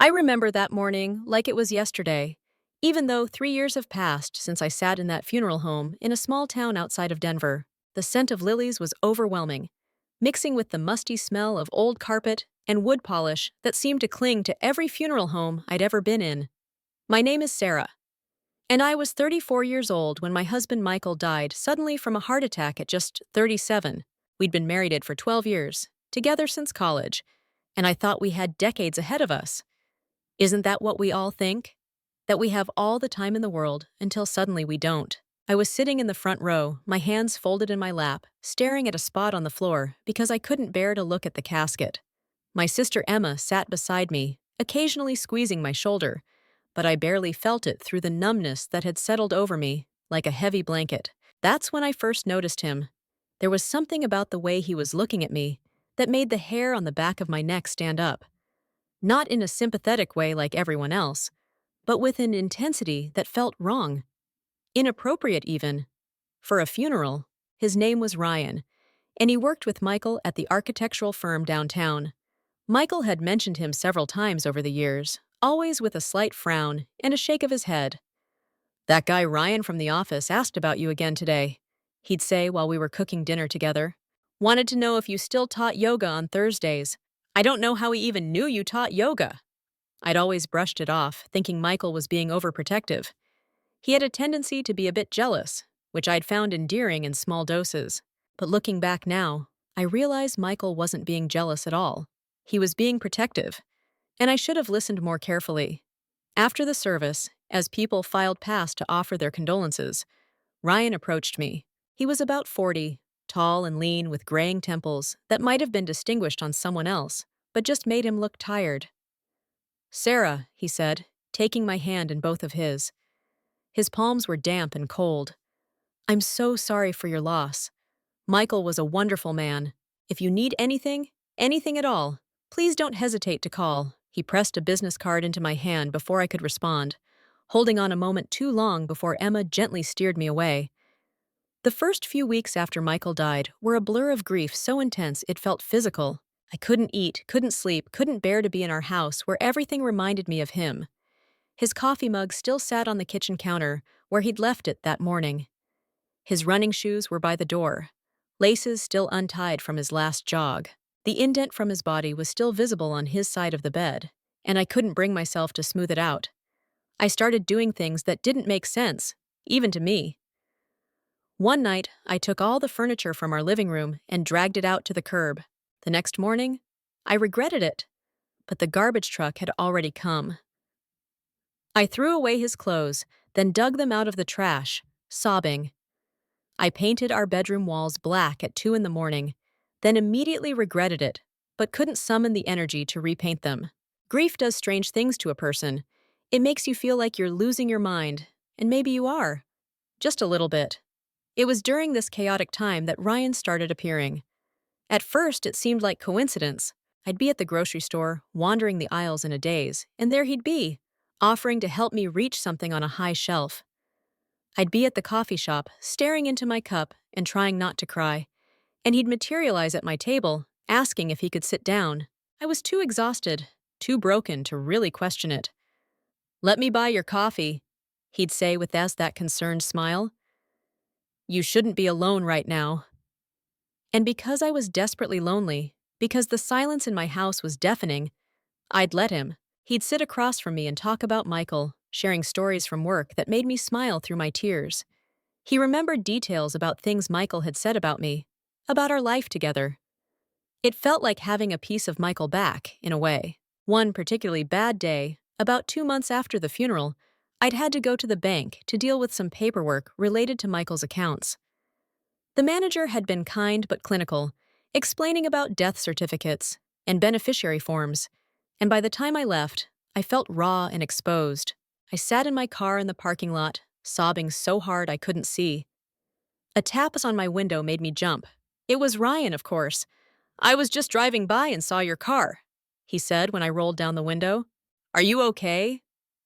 I remember that morning like it was yesterday, even though 3 years have passed since I sat in that funeral home in a small town outside of Denver. The scent of lilies was overwhelming, mixing with the musty smell of old carpet and wood polish that seemed to cling to every funeral home I'd ever been in. My name is Sarah, and I was 34 years old when my husband Michael died suddenly from a heart attack at just 37. We'd been married for 12 years, together since college, and I thought we had decades ahead of us. Isn't that what we all think? That we have all the time in the world until suddenly we don't. I was sitting in the front row, my hands folded in my lap, staring at a spot on the floor because I couldn't bear to look at the casket. My sister Emma sat beside me, occasionally squeezing my shoulder, but I barely felt it through the numbness that had settled over me like a heavy blanket. That's when I first noticed him. There was something about the way he was looking at me that made the hair on the back of my neck stand up. Not in a sympathetic way like everyone else, but with an intensity that felt wrong. Inappropriate even. For a funeral. His name was Ryan, and he worked with Michael at the architectural firm downtown. Michael had mentioned him several times over the years, always with a slight frown and a shake of his head. "That guy Ryan from the office asked about you again today," he'd say while we were cooking dinner together. "Wanted to know if you still taught yoga on Thursdays. I don't know how he even knew you taught yoga." I'd always brushed it off, thinking Michael was being overprotective. He had a tendency to be a bit jealous, which I'd found endearing in small doses. But looking back now, I realized Michael wasn't being jealous at all. He was being protective, and I should have listened more carefully. After the service, as people filed past to offer their condolences, Ryan approached me. He was about 40, tall and lean with graying temples that might have been distinguished on someone else, but just made him look tired. "Sarah," he said, taking my hand in both of his. His palms were damp and cold. "I'm so sorry for your loss. Michael was a wonderful man. If you need anything, anything at all, please don't hesitate to call." He pressed a business card into my hand before I could respond, holding on a moment too long before Emma gently steered me away. The first few weeks after Michael died were a blur of grief so intense it felt physical. I couldn't eat, couldn't sleep, couldn't bear to be in our house where everything reminded me of him. His coffee mug still sat on the kitchen counter where he'd left it that morning. His running shoes were by the door, laces still untied from his last jog. The indent from his body was still visible on his side of the bed, and I couldn't bring myself to smooth it out. I started doing things that didn't make sense, even to me. One night, I took all the furniture from our living room and dragged it out to the curb. The next morning, I regretted it, but the garbage truck had already come. I threw away his clothes, then dug them out of the trash, sobbing. I painted our bedroom walls black at 2 in the morning, then immediately regretted it, but couldn't summon the energy to repaint them. Grief does strange things to a person. It makes you feel like you're losing your mind, and maybe you are. Just a little bit. It was during this chaotic time that Ryan started appearing. At first, it seemed like coincidence. I'd be at the grocery store, wandering the aisles in a daze, and there he'd be, offering to help me reach something on a high shelf. I'd be at the coffee shop, staring into my cup and trying not to cry, and he'd materialize at my table, asking if he could sit down. I was too exhausted, too broken to really question it. "Let me buy your coffee," he'd say with that concerned smile. "You shouldn't be alone right now." And because I was desperately lonely, because the silence in my house was deafening, I'd let him. He'd sit across from me and talk about Michael, sharing stories from work that made me smile through my tears. He remembered details about things Michael had said about me, about our life together. It felt like having a piece of Michael back, in a way. One particularly bad day, about 2 months after the funeral, I'd had to go to the bank to deal with some paperwork related to Michael's accounts. The manager had been kind but clinical, explaining about death certificates and beneficiary forms, and by the time I left, I felt raw and exposed. I sat in my car in the parking lot, sobbing so hard I couldn't see. A tap on my window made me jump. It was Ryan, of course. "I was just driving by and saw your car," he said when I rolled down the window. "Are you okay?"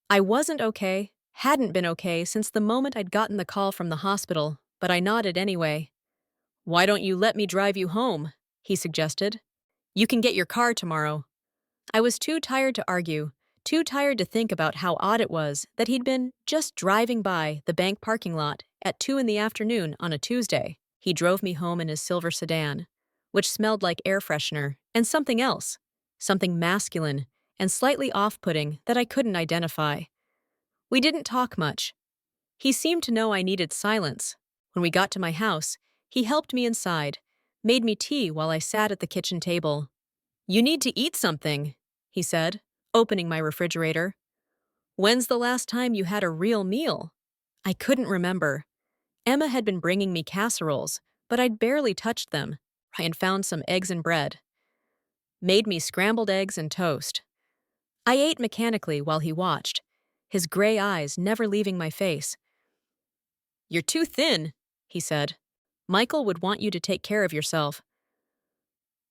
I wasn't okay, hadn't been okay since the moment I'd gotten the call from the hospital, but I nodded anyway. "Why don't you let me drive you home?" he suggested. "You can get your car tomorrow." I was too tired to argue, too tired to think about how odd it was that he'd been just driving by the bank parking lot at 2 in the afternoon on a Tuesday. He drove me home in his silver sedan, which smelled like air freshener and something else, something masculine and slightly off-putting that I couldn't identify. We didn't talk much. He seemed to know I needed silence. When we got to my house, he helped me inside, made me tea while I sat at the kitchen table. "You need to eat something," he said, opening my refrigerator. "When's the last time you had a real meal?" I couldn't remember. Emma had been bringing me casseroles, but I'd barely touched them. Ryan found some eggs and bread. Made me scrambled eggs and toast. I ate mechanically while he watched, his gray eyes never leaving my face. "You're too thin," he said. "Michael would want you to take care of yourself."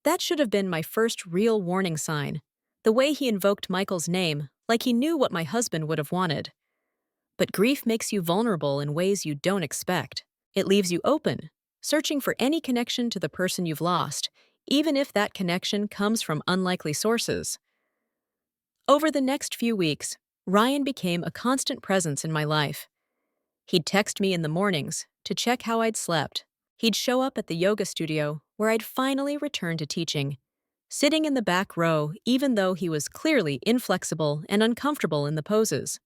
That should have been my first real warning sign, the way he invoked Michael's name, like he knew what my husband would have wanted. But grief makes you vulnerable in ways you don't expect. It leaves you open, searching for any connection to the person you've lost, even if that connection comes from unlikely sources. Over the next few weeks, Ryan became a constant presence in my life. He'd text me in the mornings to check how I'd slept. He'd show up at the yoga studio where I'd finally returned to teaching, sitting in the back row even though he was clearly inflexible and uncomfortable in the poses.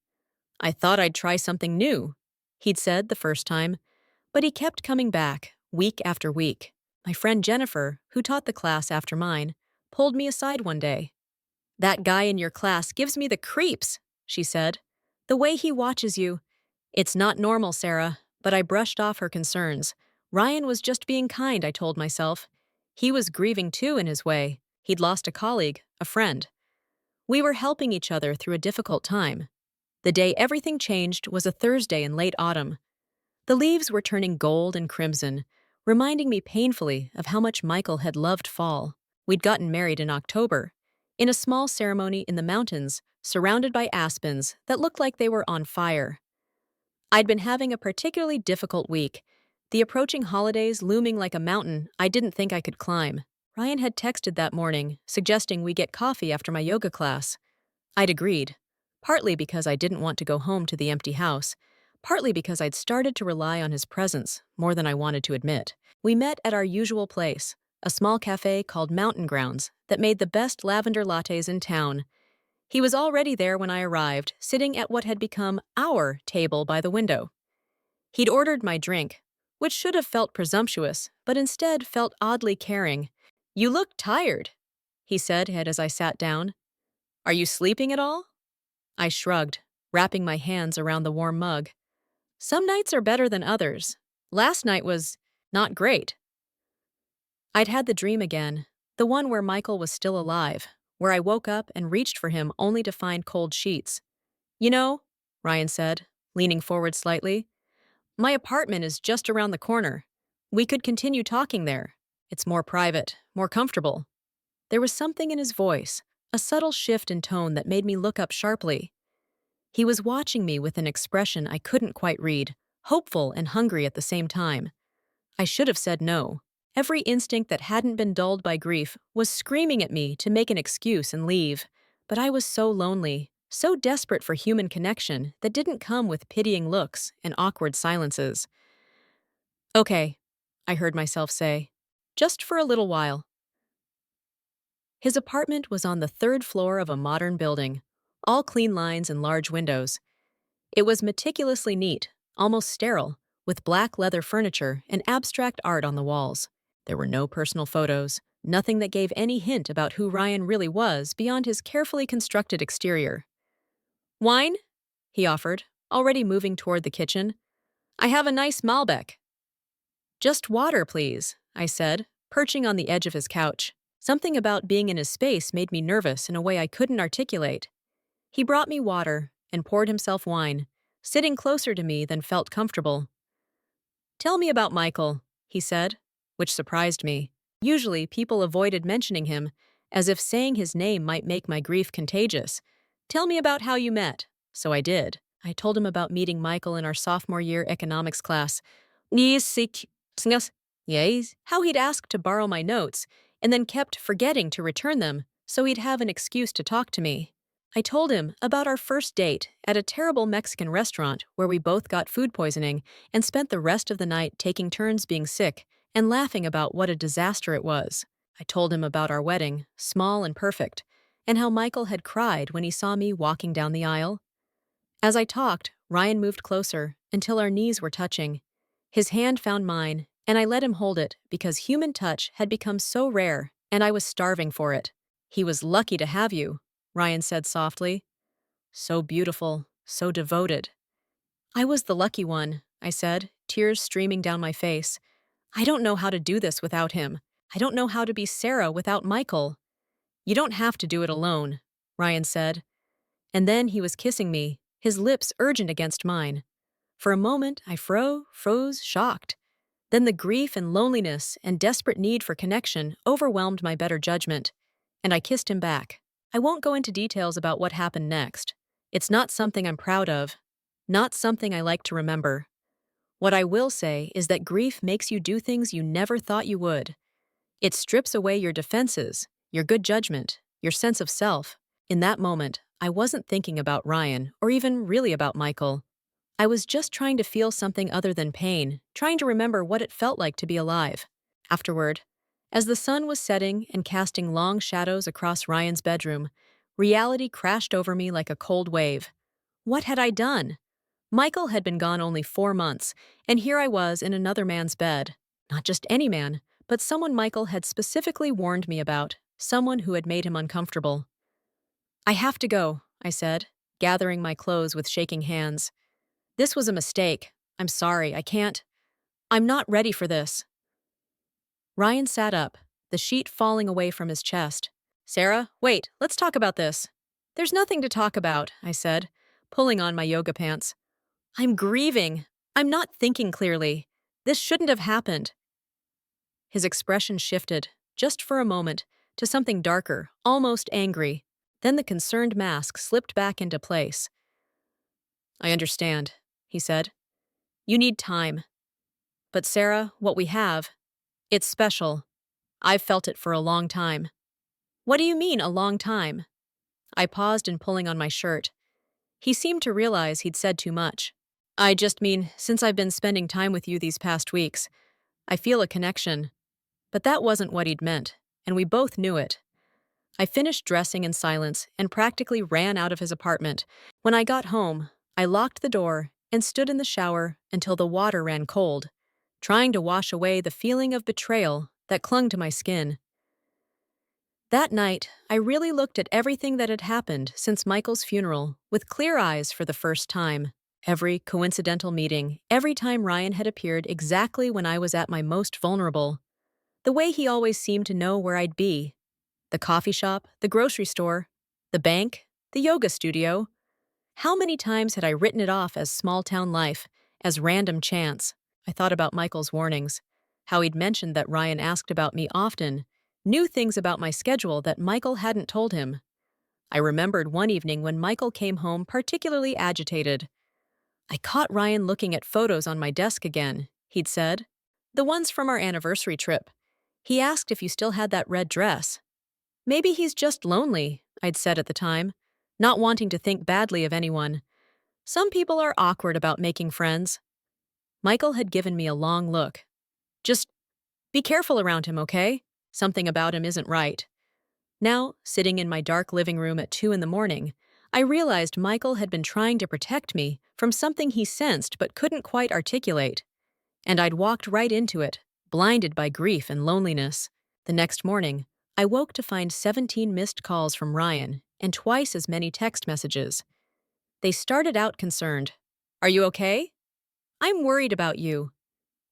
"I thought I'd try something new," he'd said the first time, but he kept coming back, week after week. My friend Jennifer, who taught the class after mine, pulled me aside one day. "That guy in your class gives me the creeps," she said. "The way he watches you. It's not normal, Sarah," but I brushed off her concerns. Ryan was just being kind, I told myself. He was grieving too in his way. He'd lost a colleague, a friend. We were helping each other through a difficult time. The day everything changed was a Thursday in late autumn. The leaves were turning gold and crimson, reminding me painfully of how much Michael had loved fall. We'd gotten married in October, in a small ceremony in the mountains, surrounded by aspens that looked like they were on fire. I'd been having a particularly difficult week, the approaching holidays looming like a mountain I didn't think I could climb. Ryan had texted that morning, suggesting we get coffee after my yoga class. I'd agreed, partly because I didn't want to go home to the empty house, partly because I'd started to rely on his presence more than I wanted to admit. We met at our usual place, a small cafe called Mountain Grounds that made the best lavender lattes in town. He was already there when I arrived, sitting at what had become our table by the window. He'd ordered my drink, which should have felt presumptuous, but instead felt oddly caring. "You look tired," he said as I sat down. "Are you sleeping at all?" I shrugged, wrapping my hands around the warm mug. "Some nights are better than others. Last night was not great." I'd had the dream again, the one where Michael was still alive, where I woke up and reached for him only to find cold sheets. "You know," Ryan said, leaning forward slightly, "my apartment is just around the corner. We could continue talking there. It's more private, more comfortable." There was something in his voice, a subtle shift in tone that made me look up sharply. He was watching me with an expression I couldn't quite read, hopeful and hungry at the same time. I should have said no. Every instinct that hadn't been dulled by grief was screaming at me to make an excuse and leave. But I was so lonely, so desperate for human connection that didn't come with pitying looks and awkward silences. "Okay," I heard myself say, "just for a little while." His apartment was on the third floor of a modern building, all clean lines and large windows. It was meticulously neat, almost sterile, with black leather furniture and abstract art on the walls. There were no personal photos, nothing that gave any hint about who Ryan really was beyond his carefully constructed exterior. "Wine?" he offered, already moving toward the kitchen. "I have a nice Malbec." "Just water, please," I said, perching on the edge of his couch. Something about being in his space made me nervous in a way I couldn't articulate. He brought me water and poured himself wine, sitting closer to me than felt comfortable. "Tell me about Michael," he said, which surprised me. Usually, people avoided mentioning him, as if saying his name might make my grief contagious. "Tell me about how you met." So I did. I told him about meeting Michael in our sophomore year economics class. Yes, how he'd asked to borrow my notes, and then kept forgetting to return them, so he'd have an excuse to talk to me. I told him about our first date at a terrible Mexican restaurant where we both got food poisoning and spent the rest of the night taking turns being sick and laughing about what a disaster it was. I told him about our wedding, small and perfect, and how Michael had cried when he saw me walking down the aisle. As I talked, Ryan moved closer until our knees were touching. His hand found mine, and I let him hold it because human touch had become so rare, and I was starving for it. He was lucky to have you, Ryan said softly. So beautiful, so devoted. I was the lucky one, I said, tears streaming down my face. I don't know how to do this without him. I don't know how to be Sarah without Michael. You don't have to do it alone, Ryan said. And then he was kissing me, his lips urgent against mine. For a moment, I froze, shocked. Then the grief and loneliness and desperate need for connection overwhelmed my better judgment, and I kissed him back. I won't go into details about what happened next. It's not something I'm proud of, not something I like to remember. What I will say is that grief makes you do things you never thought you would. It strips away your defenses, your good judgment, your sense of self. In that moment, I wasn't thinking about Ryan or even really about Michael. I was just trying to feel something other than pain, trying to remember what it felt like to be alive. Afterward, as the sun was setting and casting long shadows across Ryan's bedroom, reality crashed over me like a cold wave. What had I done? Michael had been gone only 4 months, and here I was in another man's bed. Not just any man, but someone Michael had specifically warned me about, someone who had made him uncomfortable. I have to go, I said, gathering my clothes with shaking hands. This was a mistake. I'm sorry, I can't. I'm not ready for this. Ryan sat up, the sheet falling away from his chest. Sarah, wait, let's talk about this. There's nothing to talk about, I said, pulling on my yoga pants. I'm grieving. I'm not thinking clearly. This shouldn't have happened. His expression shifted, just for a moment, to something darker, almost angry. Then the concerned mask slipped back into place. I understand, he said. You need time. But Sarah, what we have, it's special. I've felt it for a long time. What do you mean, a long time? I paused in pulling on my shirt. He seemed to realize he'd said too much. I just mean, since I've been spending time with you these past weeks, I feel a connection. But that wasn't what he'd meant, and we both knew it. I finished dressing in silence and practically ran out of his apartment. When I got home, I locked the door and stood in the shower until the water ran cold, trying to wash away the feeling of betrayal that clung to my skin. That night, I really looked at everything that had happened since Michael's funeral with clear eyes for the first time. Every coincidental meeting, every time Ryan had appeared exactly when I was at my most vulnerable. The way he always seemed to know where I'd be. The coffee shop, the grocery store, the bank, the yoga studio. How many times had I written it off as small-town life, as random chance? I thought about Michael's warnings, how he'd mentioned that Ryan asked about me often, knew things about my schedule that Michael hadn't told him. I remembered one evening when Michael came home particularly agitated. I caught Ryan looking at photos on my desk again, he'd said. The ones from our anniversary trip. He asked if you still had that red dress. Maybe he's just lonely, I'd said at the time, not wanting to think badly of anyone. Some people are awkward about making friends. Michael had given me a long look. Just be careful around him, okay? Something about him isn't right. Now, sitting in my dark living room at 2 a.m, I realized Michael had been trying to protect me from something he sensed but couldn't quite articulate. And I'd walked right into it, blinded by grief and loneliness. The next morning, I woke to find 17 missed calls from Ryan and twice as many text messages. They started out concerned. Are you okay? I'm worried about you.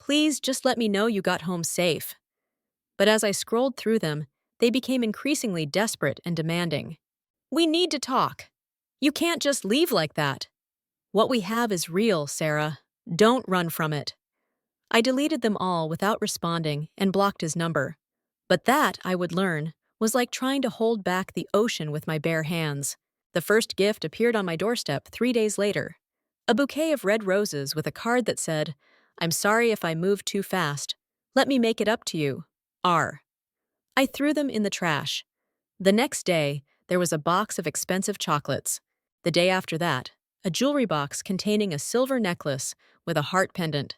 Please just let me know you got home safe. But as I scrolled through them, they became increasingly desperate and demanding. We need to talk. You can't just leave like that. What we have is real, Sarah. Don't run from it. I deleted them all without responding and blocked his number. But that, I would learn, was like trying to hold back the ocean with my bare hands. The first gift appeared on my doorstep 3 days later. A bouquet of red roses with a card that said, I'm sorry if I moved too fast. Let me make it up to you. R. I threw them in the trash. The next day, there was a box of expensive chocolates. The day after that, a jewelry box containing a silver necklace with a heart pendant.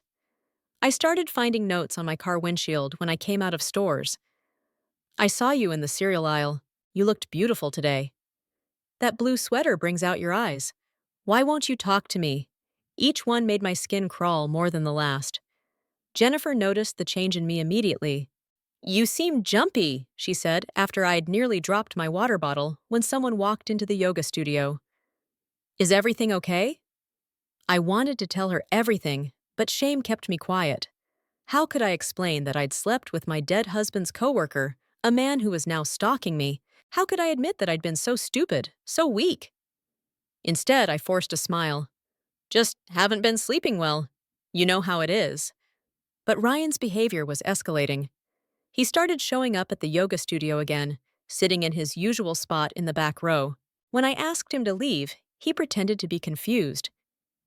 I started finding notes on my car windshield when I came out of stores. I saw you in the cereal aisle. You looked beautiful today. That blue sweater brings out your eyes. Why won't you talk to me? Each one made my skin crawl more than the last. Jennifer noticed the change in me immediately. You seem jumpy, she said after I'd nearly dropped my water bottle when someone walked into the yoga studio. Is everything okay? I wanted to tell her everything, but shame kept me quiet. How could I explain that I'd slept with my dead husband's coworker, a man who was now stalking me? How could I admit that I'd been so stupid, so weak? Instead, I forced a smile. Just haven't been sleeping well. You know how it is. But Ryan's behavior was escalating. He started showing up at the yoga studio again, sitting in his usual spot in the back row. When I asked him to leave, he pretended to be confused.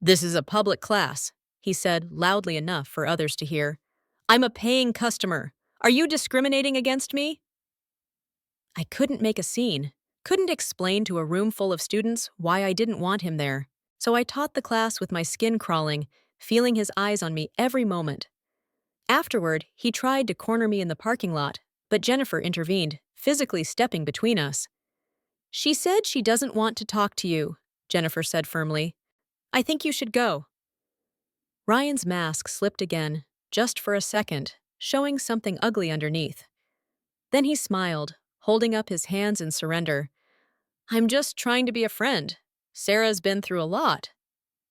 This is a public class, he said loudly enough for others to hear. I'm a paying customer. Are you discriminating against me? I couldn't make a scene, couldn't explain to a room full of students why I didn't want him there. So I taught the class with my skin crawling, feeling his eyes on me every moment. Afterward, he tried to corner me in the parking lot, but Jennifer intervened, physically stepping between us. She said she doesn't want to talk to you, Jennifer said firmly. I think you should go. Ryan's mask slipped again, just for a second, showing something ugly underneath. Then he smiled, holding up his hands in surrender. I'm just trying to be a friend. Sarah's been through a lot.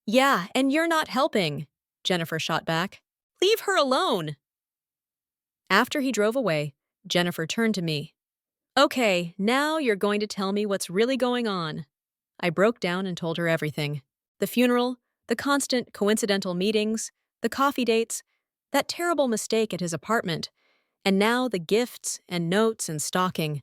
Yeah, and you're not helping, Jennifer shot back. Leave her alone. After he drove away, Jennifer turned to me. Okay, now you're going to tell me what's really going on. I broke down and told her everything. The funeral, the constant coincidental meetings, the coffee dates, that terrible mistake at his apartment, and now the gifts and notes and stalking.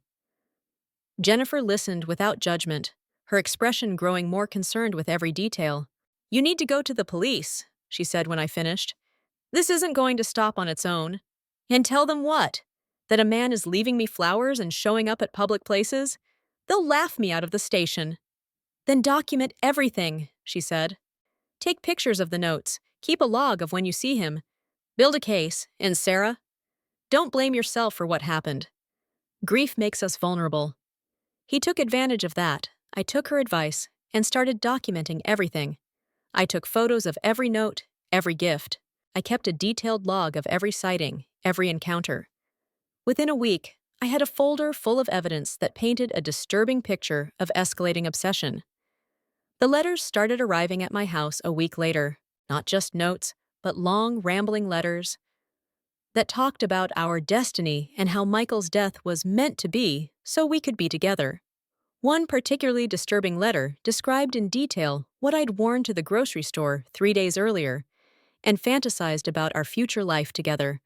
Jennifer listened without judgment, her expression growing more concerned with every detail. You need to go to the police, she said when I finished. This isn't going to stop on its own. And tell them what? That a man is leaving me flowers and showing up at public places? They'll laugh me out of the station. Then document everything, she said. Take pictures of the notes. Keep a log of when you see him. Build a case. And Sarah? Don't blame yourself for what happened. Grief makes us vulnerable. He took advantage of that. I took her advice and started documenting everything. I took photos of every note, every gift. I kept a detailed log of every sighting, every encounter. Within a week, I had a folder full of evidence that painted a disturbing picture of escalating obsession. The letters started arriving at my house a week later, not just notes, but long, rambling letters that talked about our destiny and how Michael's death was meant to be so we could be together. One particularly disturbing letter described in detail what I'd worn to the grocery store 3 days earlier and fantasized about our future life together.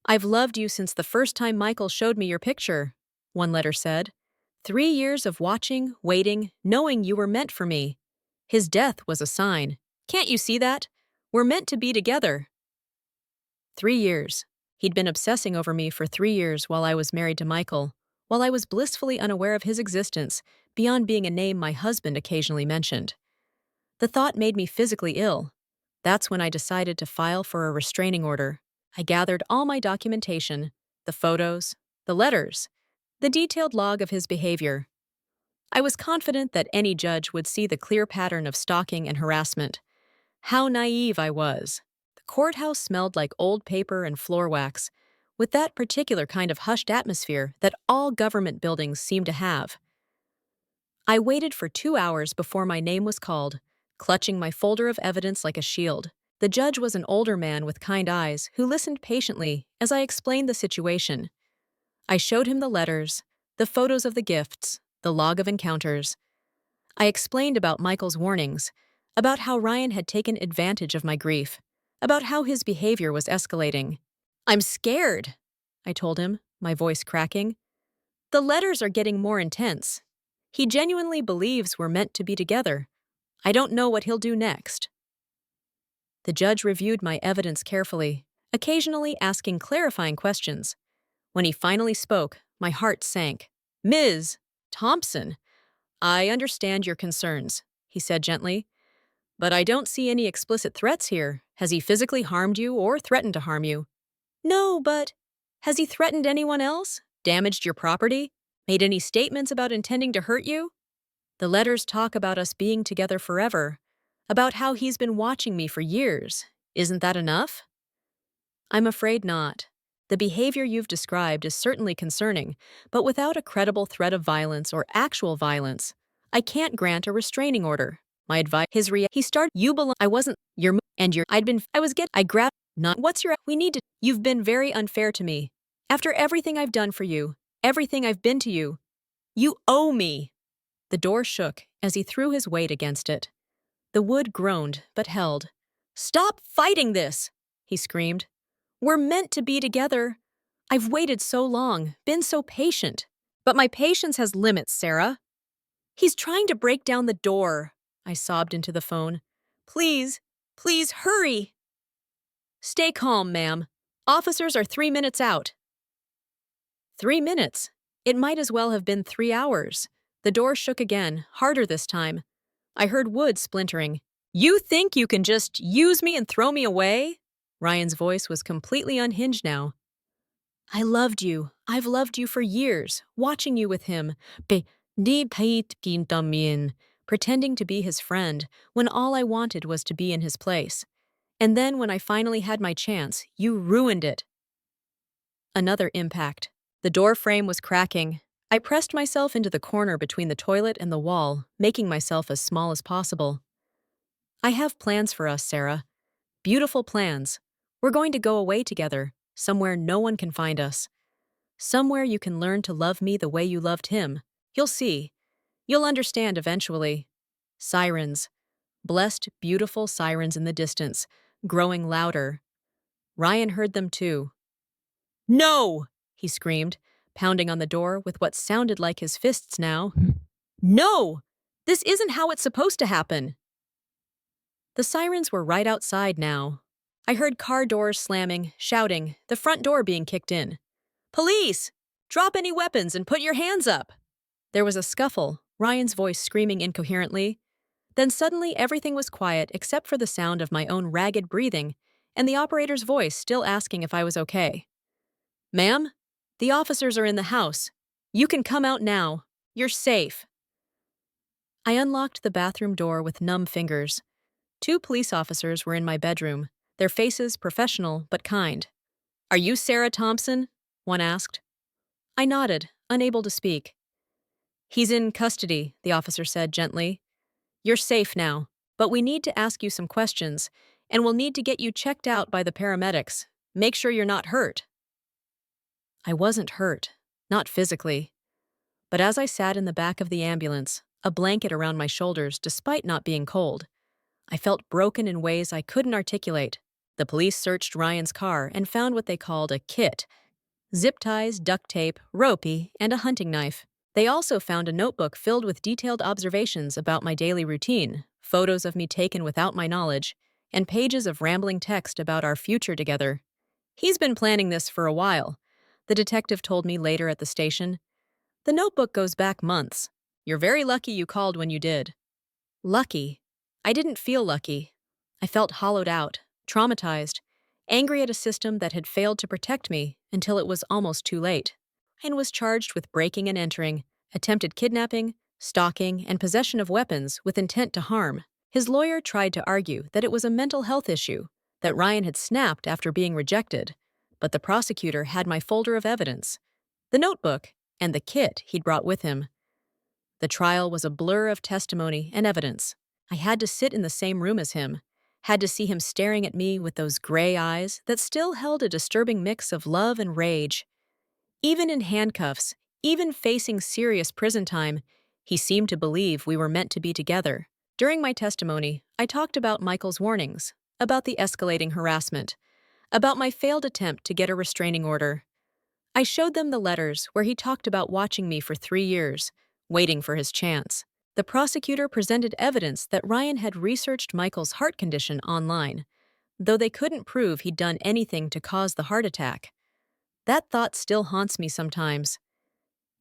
I've loved you since the first time Michael showed me your picture, one letter said. 3 years of watching, waiting, knowing you were meant for me. His death was a sign. Can't you see that? We're meant to be together. 3 years. He'd been obsessing over me for 3 years while I was married to Michael, while I was blissfully unaware of his existence, beyond being a name my husband occasionally mentioned. The thought made me physically ill. That's when I decided to file for a restraining order. I gathered all my documentation, the photos, the letters, the detailed log of his behavior. I was confident that any judge would see the clear pattern of stalking and harassment. How naive I was. The courthouse smelled like old paper and floor wax, with that particular kind of hushed atmosphere that all government buildings seem to have. I waited for 2 hours before my name was called, clutching my folder of evidence like a shield. The judge was an older man with kind eyes who listened patiently as I explained the situation. I showed him the letters, the photos of the gifts, the log of encounters. I explained about Michael's warnings, about how Ryan had taken advantage of my grief, about how his behavior was escalating. I'm scared, I told him, my voice cracking. The letters are getting more intense. He genuinely believes we're meant to be together. I don't know what he'll do next. The judge reviewed my evidence carefully, occasionally asking clarifying questions. When he finally spoke, my heart sank. Ms. Thompson, I understand your concerns, he said gently, but I don't see any explicit threats here. Has he physically harmed you or threatened to harm you? No, but has he threatened anyone else? Damaged your property? Made any statements about intending to hurt you? The letters talk about us being together forever, about how he's been watching me for years. Isn't that enough? I'm afraid not. The behavior you've described is certainly concerning, but without a credible threat of violence or actual violence, I can't grant a restraining order. My advice, he started, you belong, I wasn't, I grabbed, not, what's your, we need to, you've been very unfair to me. After everything I've done for you, everything I've been to you, you owe me. The door shook as he threw his weight against it. The wood groaned, but held. Stop fighting this, he screamed. We're meant to be together. I've waited so long, been so patient. But my patience has limits, Sarah. He's trying to break down the door, I sobbed into the phone. Please, please hurry. Stay calm, ma'am. Officers are 3 minutes out. 3 minutes? It might as well have been 3 hours. The door shook again, harder this time. I heard wood splintering. You think you can just use me and throw me away? Ryan's voice was completely unhinged now. I loved you. I've loved you for years, watching you with him, pretending to be his friend, when all I wanted was to be in his place. And then when I finally had my chance, you ruined it. Another impact. The door frame was cracking. I pressed myself into the corner between the toilet and the wall, making myself as small as possible. I have plans for us, Sarah. Beautiful plans. We're going to go away together, somewhere no one can find us. Somewhere you can learn to love me the way you loved him. You'll see. You'll understand eventually. Sirens. Blessed, beautiful sirens in the distance, growing louder. Ryan heard them too. No! He screamed, pounding on the door with what sounded like his fists now. No! This isn't how it's supposed to happen. The sirens were right outside now. I heard car doors slamming, shouting, the front door being kicked in. Police! Drop any weapons and put your hands up! There was a scuffle, Ryan's voice screaming incoherently. Then suddenly everything was quiet except for the sound of my own ragged breathing and the operator's voice still asking if I was okay. Ma'am, the officers are in the house. You can come out now. You're safe. I unlocked the bathroom door with numb fingers. 2 police officers were in my bedroom, their faces professional but kind. Are you Sarah Thompson? One asked. I nodded, unable to speak. He's in custody, the officer said gently. You're safe now, but we need to ask you some questions, and we'll need to get you checked out by the paramedics. Make sure you're not hurt. I wasn't hurt, not physically. But as I sat in the back of the ambulance, a blanket around my shoulders despite not being cold, I felt broken in ways I couldn't articulate. The police searched Ryan's car and found what they called a kit. Zip ties, duct tape, ropey, and a hunting knife. They also found a notebook filled with detailed observations about my daily routine, photos of me taken without my knowledge, and pages of rambling text about our future together. He's been planning this for a while, the detective told me later at the station. The notebook goes back months. You're very lucky you called when you did. Lucky? I didn't feel lucky. I felt hollowed out, traumatized, angry at a system that had failed to protect me until it was almost too late. Ryan was charged with breaking and entering, attempted kidnapping, stalking, and possession of weapons with intent to harm. His lawyer tried to argue that it was a mental health issue, that Ryan had snapped after being rejected, but the prosecutor had my folder of evidence, the notebook, and the kit he'd brought with him. The trial was a blur of testimony and evidence. I had to sit in the same room as him, had to see him staring at me with those gray eyes that still held a disturbing mix of love and rage. Even in handcuffs, even facing serious prison time, he seemed to believe we were meant to be together. During my testimony, I talked about Michael's warnings, about the escalating harassment, about my failed attempt to get a restraining order. I showed them the letters where he talked about watching me for 3 years, waiting for his chance. The prosecutor presented evidence that Ryan had researched Michael's heart condition online, though they couldn't prove he'd done anything to cause the heart attack. That thought still haunts me sometimes.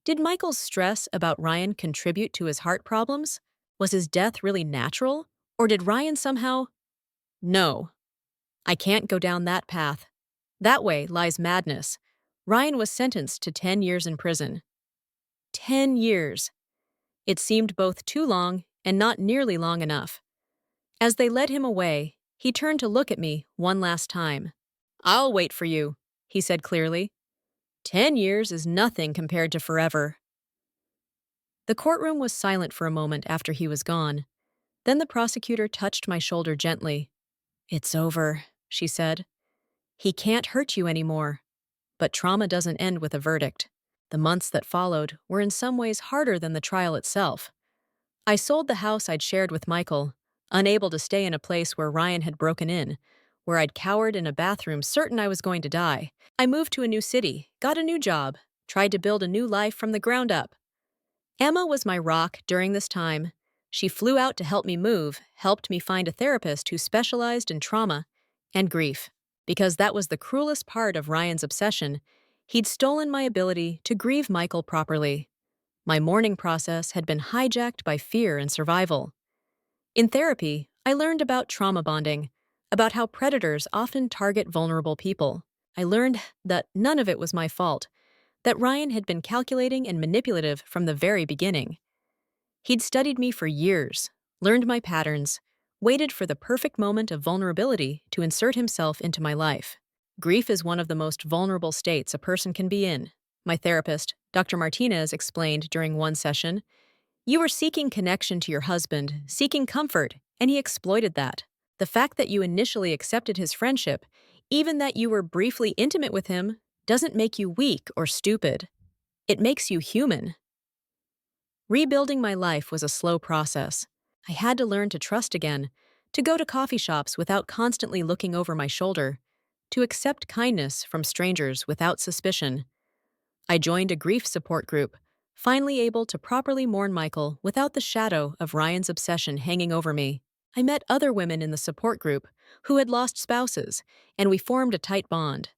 Did Michael's stress about Ryan contribute to his heart problems? Was his death really natural? Or did Ryan somehow— No, I can't go down that path. That way lies madness. Ryan was sentenced to 10 years in prison. 10 years. It seemed both too long and not nearly long enough. As they led him away, he turned to look at me one last time. "I'll wait for you," he said clearly. 10 years is nothing compared to forever. The courtroom was silent for a moment after he was gone. Then the prosecutor touched my shoulder gently. "It's over," she said. "He can't hurt you anymore." But trauma doesn't end with a verdict. The months that followed were in some ways harder than the trial itself. I sold the house I'd shared with Michael, unable to stay in a place where Ryan had broken in, where I'd cowered in a bathroom certain I was going to die. I moved to a new city, got a new job, tried to build a new life from the ground up. Emma was my rock during this time. She flew out to help me move, helped me find a therapist who specialized in trauma and grief. Because that was the cruelest part of Ryan's obsession, he'd stolen my ability to grieve Michael properly. My mourning process had been hijacked by fear and survival. In therapy, I learned about trauma bonding, about how predators often target vulnerable people. I learned that none of it was my fault, that Ryan had been calculating and manipulative from the very beginning. He'd studied me for years, learned my patterns, waited for the perfect moment of vulnerability to insert himself into my life. Grief is one of the most vulnerable states a person can be in. My therapist, Dr. Martinez, explained during one session. You were seeking connection to your husband, seeking comfort, and he exploited that. The fact that you initially accepted his friendship, even that you were briefly intimate with him, doesn't make you weak or stupid. It makes you human. Rebuilding my life was a slow process. I had to learn to trust again, to go to coffee shops without constantly looking over my shoulder, to accept kindness from strangers without suspicion. I joined a grief support group, finally able to properly mourn Michael without the shadow of Ryan's obsession hanging over me. I met other women in the support group who had lost spouses, and we formed a tight bond.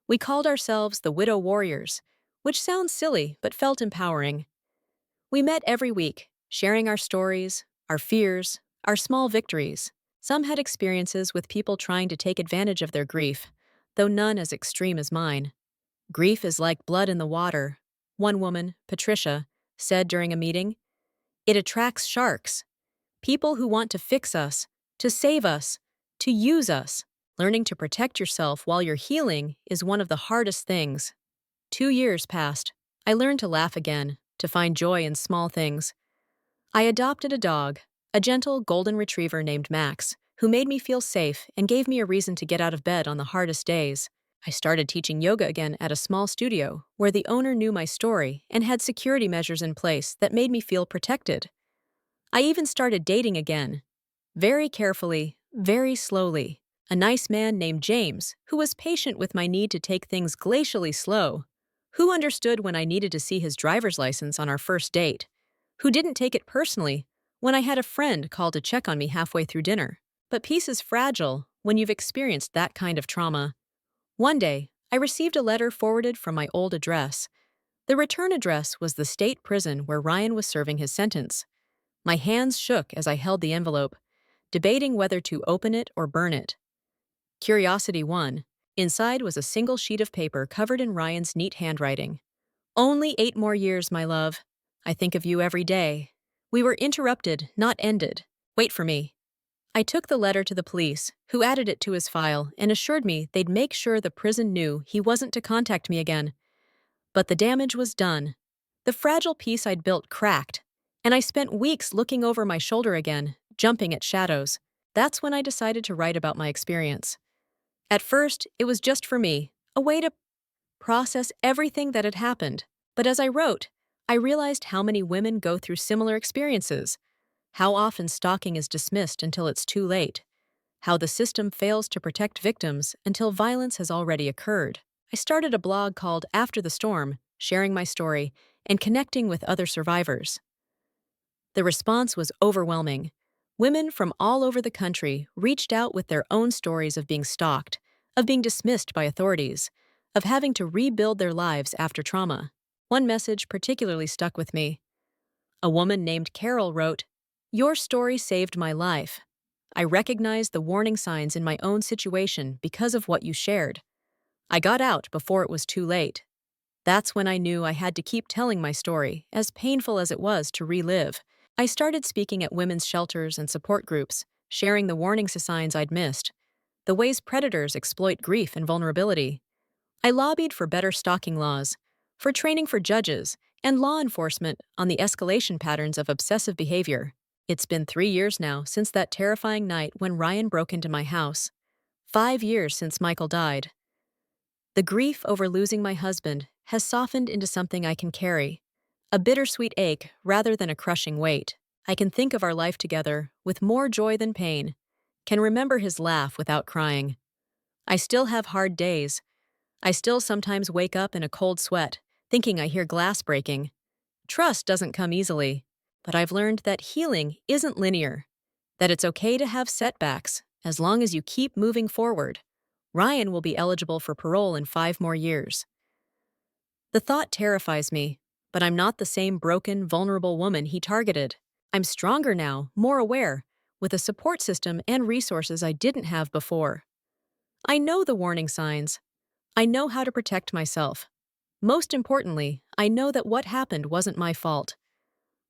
We called ourselves the Widow Warriors, which sounds silly but felt empowering. We met every week, sharing our stories, our fears, our small victories. Some had experiences with people trying to take advantage of their grief, though none as extreme as mine. Grief is like blood in the water, one woman, Patricia, said during a meeting. It attracts sharks, people who want to fix us, to save us, to use us. Learning to protect yourself while you're healing is one of the hardest things. 2 years passed. I learned to laugh again, to find joy in small things. I adopted a dog, a gentle golden retriever named Max, who made me feel safe and gave me a reason to get out of bed on the hardest days. I started teaching yoga again at a small studio where the owner knew my story and had security measures in place that made me feel protected. I even started dating again. Very carefully, very slowly. A nice man named James, who was patient with my need to take things glacially slow, who understood when I needed to see his driver's license on our first date, who didn't take it personally when I had a friend call to check on me halfway through dinner. But peace is fragile when you've experienced that kind of trauma. One day, I received a letter forwarded from my old address. The return address was the state prison where Ryan was serving his sentence. My hands shook as I held the envelope, debating whether to open it or burn it. Curiosity won. Inside was a single sheet of paper covered in Ryan's neat handwriting. Only 8 more years, my love. I think of you every day. We were interrupted, not ended. Wait for me. I took the letter to the police, who added it to his file and assured me they'd make sure the prison knew he wasn't to contact me again. But the damage was done. The fragile piece I'd built cracked, and I spent weeks looking over my shoulder again, jumping at shadows. That's when I decided to write about my experience. At first, it was just for me, a way to process everything that had happened. But as I wrote, I realized how many women go through similar experiences, how often stalking is dismissed until it's too late, how the system fails to protect victims until violence has already occurred. I started a blog called After the Storm, sharing my story and connecting with other survivors. The response was overwhelming. Women from all over the country reached out with their own stories of being stalked, of being dismissed by authorities, of having to rebuild their lives after trauma. One message particularly stuck with me. A woman named Carol wrote, "Your story saved my life. I recognized the warning signs in my own situation because of what you shared. I got out before it was too late." That's when I knew I had to keep telling my story, as painful as it was to relive. I started speaking at women's shelters and support groups, sharing the warning signs I'd missed, the ways predators exploit grief and vulnerability. I lobbied for better stalking laws, for training for judges, and law enforcement on the escalation patterns of obsessive behavior. It's been 3 years now since that terrifying night when Ryan broke into my house. 5 years since Michael died. The grief over losing my husband has softened into something I can carry, a bittersweet ache rather than a crushing weight. I can think of our life together with more joy than pain, can remember his laugh without crying. I still have hard days. I still sometimes wake up in a cold sweat, thinking I hear glass breaking. Trust doesn't come easily, but I've learned that healing isn't linear, that it's okay to have setbacks as long as you keep moving forward. Ryan will be eligible for parole in 5 more years. The thought terrifies me, but I'm not the same broken, vulnerable woman he targeted. I'm stronger now, more aware, with a support system and resources I didn't have before. I know the warning signs. I know how to protect myself. Most importantly, I know that what happened wasn't my fault.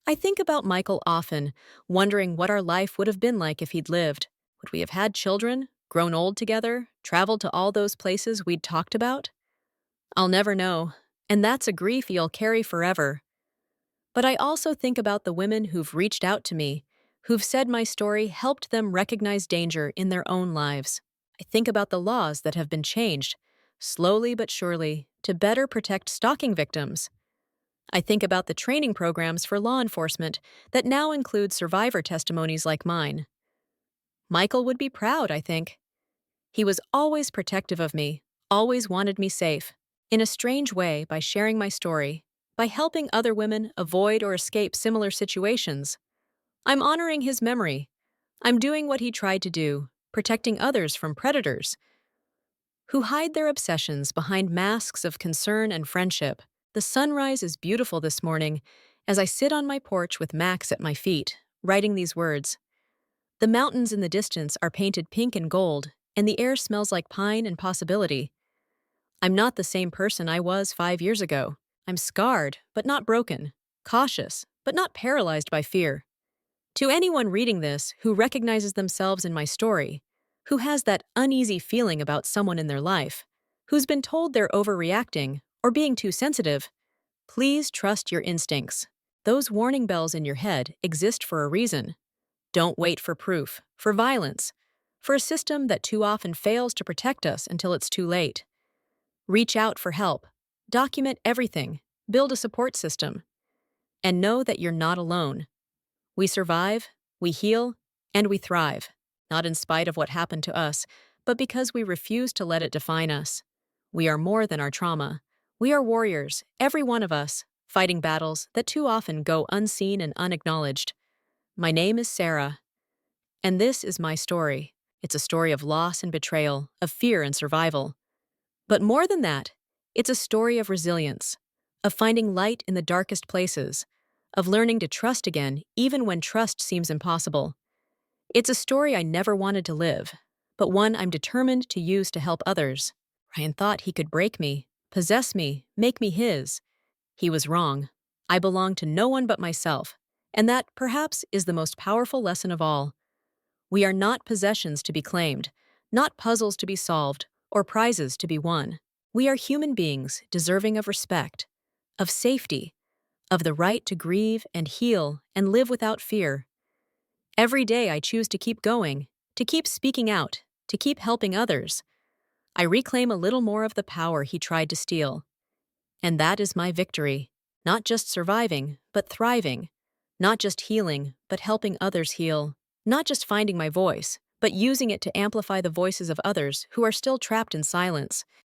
I think about Michael often, wondering what our life would have been like if he'd lived. Would we have had children, grown old together, traveled to all those places we'd talked about? I'll never know, and that's a grief you'll carry forever. But I also think about the women who've reached out to me, who've said my story helped them recognize danger in their own lives. I think about the laws that have been changed, slowly but surely, to better protect stalking victims. I think about the training programs for law enforcement that now include survivor testimonies like mine. Michael would be proud, I think. He was always protective of me, always wanted me safe. In a strange way, by sharing my story, by helping other women avoid or escape similar situations, I'm honoring his memory. I'm doing what he tried to do, protecting others from predators who hide their obsessions behind masks of concern and friendship. The sunrise is beautiful this morning as I sit on my porch with Max at my feet, writing these words. The mountains in the distance are painted pink and gold, and the air smells like pine and possibility. I'm not the same person I was 5 years ago. I'm scarred, but not broken, cautious, but not paralyzed by fear. To anyone reading this who recognizes themselves in my story, who has that uneasy feeling about someone in their life, who's been told they're overreacting or being too sensitive, please trust your instincts. Those warning bells in your head exist for a reason. Don't wait for proof, for violence, for a system that too often fails to protect us until it's too late. Reach out for help, document everything, build a support system, and know that you're not alone. We survive, we heal, and we thrive, not in spite of what happened to us, but because we refuse to let it define us. We are more than our trauma. We are warriors, every one of us, fighting battles that too often go unseen and unacknowledged. My name is Sarah, and this is my story. It's a story of loss and betrayal, of fear and survival. But more than that, it's a story of resilience, of finding light in the darkest places, of learning to trust again even when trust seems impossible. It's a story I never wanted to live, but one I'm determined to use to help others. Ryan thought he could break me, possess me, make me his. He was wrong. I belong to no one but myself, and that, perhaps, is the most powerful lesson of all. We are not possessions to be claimed, not puzzles to be solved, or prizes to be won. We are human beings deserving of respect, of safety, of the right to grieve and heal and live without fear. Every day I choose to keep going, to keep speaking out, to keep helping others. I reclaim a little more of the power he tried to steal. And that is my victory. Not just surviving, but thriving. Not just healing, but helping others heal. Not just finding my voice, but using it to amplify the voices of others who are still trapped in silence.